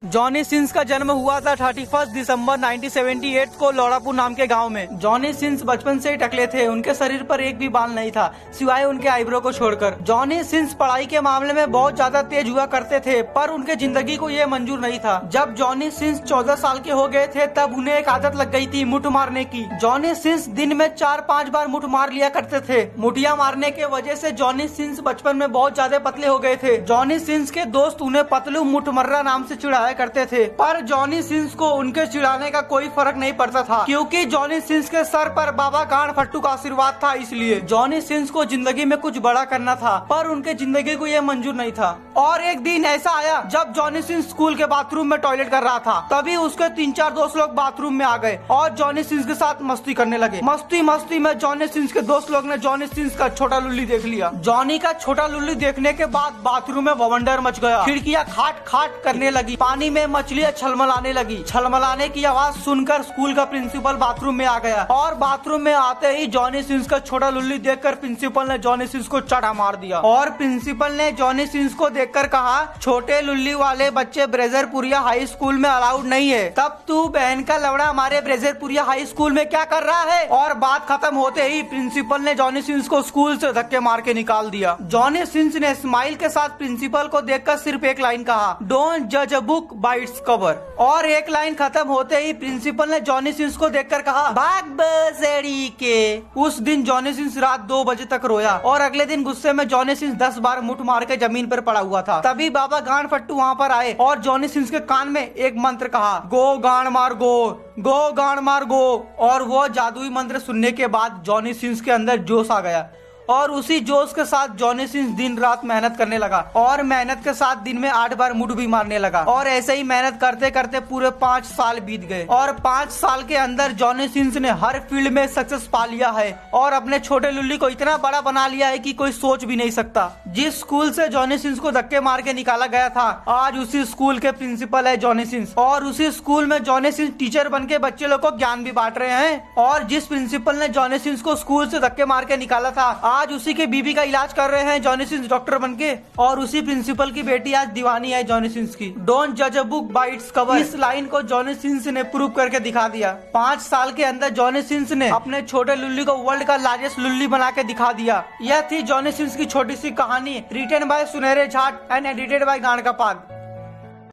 Johnny Sins का जन्म हुआ था 31 दिसंबर 1978 को लोरापुर नाम के गांव में। जॉनी सिंस बचपन से ही टकले थे। उनके शरीर पर एक भी बाल नहीं था सिवाय उनके आईब्रो को छोड़कर। जॉनी सिंस पढ़ाई के मामले में बहुत ज्यादा तेज हुआ करते थे, पर उनके जिंदगी को ये मंजूर नहीं था। जब जॉनी सिंस 14 साल के हो गए थे तब उन्हें एक आदत लग गई थी मुठ मारने की। जॉनी सिंस दिन में 4-5 बार मुठ मार लिया करते थे। मुठिया मारने के वजह से जॉनी सिंस बचपन में बहुत ज्यादा पतले हो गए थे। जॉनी सिंस के दोस्त उन्हें पतलू मुठमर्रा नाम से चिढ़ाया करते थे, पर जॉनी सिंस को उनके चिढ़ाने का कोई फर्क नहीं पड़ता था, क्योंकि जॉनी सिंस के सर पर बाबा गांड फट्टू का आशीर्वाद था। इसलिए जॉनी सिंस को जिंदगी में कुछ बड़ा करना था, पर उनके जिंदगी को यह मंजूर नहीं था। और एक दिन ऐसा आया जब जॉनी सिंस स्कूल के बाथरूम में टॉयलेट कर रहा था। तभी उसके 3-4 दोस्त लोग बाथरूम में आ गए और जॉनी सिंस के साथ मस्ती करने लगे। मस्ती में जॉनी सिंस के दोस्त लोग ने जॉनी सिंस का छोटा लुल्ली देख लिया। जॉनी का छोटा लुल्ली देखने के बाद बाथरूम में बवंडर मच गया। खिड़कियां खाट खाट करने लगी। पानी में मछलियां छलमलाने लगी। छलमलाने की आवाज सुनकर स्कूल का प्रिंसिपल बाथरूम में आ गया और बाथरूम में आते ही जॉनी सिंस का छोटा लुल्ली देखकर प्रिंसिपल ने जॉनी सिंस को चढ़ा मार दिया। और प्रिंसिपल ने जॉनी सिंस को देखकर कहा, छोटे लुल्ली वाले बच्चे ब्रेजरपुरिया हाई स्कूल में अलाउड नहीं है। तब तू बहन का लवड़ा हमारे ब्रेजरपुरिया हाई स्कूल में क्या कर रहा है? और बात खत्म होते ही प्रिंसिपल ने जॉनी सिंस को स्कूल से धक्के मार के निकाल दिया। जॉनी सिंस ने स्माइल के साथ प्रिंसिपल को देखकर सिर्फ एक लाइन कहा, डोंट जज a book by its cover. और एक लाइन खत्म होते ही प्रिंसिपल ने जॉनी सिंस को देखकर कहा, भाग बसेड़ी के। उस दिन जॉनी सिंस रात 2 बजे तक रोया और अगले दिन गुस्से में जॉनी सिंस 10 बार मुठ मार के जमीन पर पड़ा हुआ था। तभी बाबा गांड फट्टू वहाँ पर आए और जॉनी सिंस के कान में एक मंत्र कहा, गो गांड मार गो गांड मार गो। और वो जादुई मंत्र सुनने के बाद जॉनी सिंस के अंदर जोश आ गया और उसी जोश के साथ जॉनी सिंस दिन रात मेहनत करने लगा और मेहनत के साथ दिन में 8 बार मुठ भी मारने लगा। और ऐसे ही मेहनत करते करते पूरे 5 साल बीत गए और 5 साल के अंदर जॉनी सिंस ने हर फील्ड में सक्सेस पा लिया है और अपने छोटे लुल्ली को इतना बड़ा बना लिया है कि कोई सोच भी नहीं सकता। जिस स्कूल से जॉनी सिंस को धक्के मार के निकाला गया था, आज उसी स्कूल के प्रिंसिपल है जॉनी सिंस और उसी स्कूल में जॉनी सिंस टीचर बन के बच्चे लोग को ज्ञान भी बांट रहे हैं। और जिस प्रिंसिपल ने जॉनी सिंस को स्कूल से धक्के मार के निकाला था, आज उसी के बीबी का इलाज कर रहे हैं जॉनी सिंस डॉक्टर बनके। और उसी प्रिंसिपल की बेटी आज दीवानी है जॉनी सिंस की। डोंट जज a book by its cover, इस लाइन को जॉनी सिंस ने प्रूव करके दिखा दिया। 5 साल के अंदर जॉनी सिंस ने अपने छोटे लुल्ली को वर्ल्ड का लार्जेस्ट लुल्ली बना के दिखा दिया। यह थी जॉनी सिंस की छोटी सी कहानी, रिटन बाय सुनहरे झाट एंड एडिटेड बाय गांड का पाग।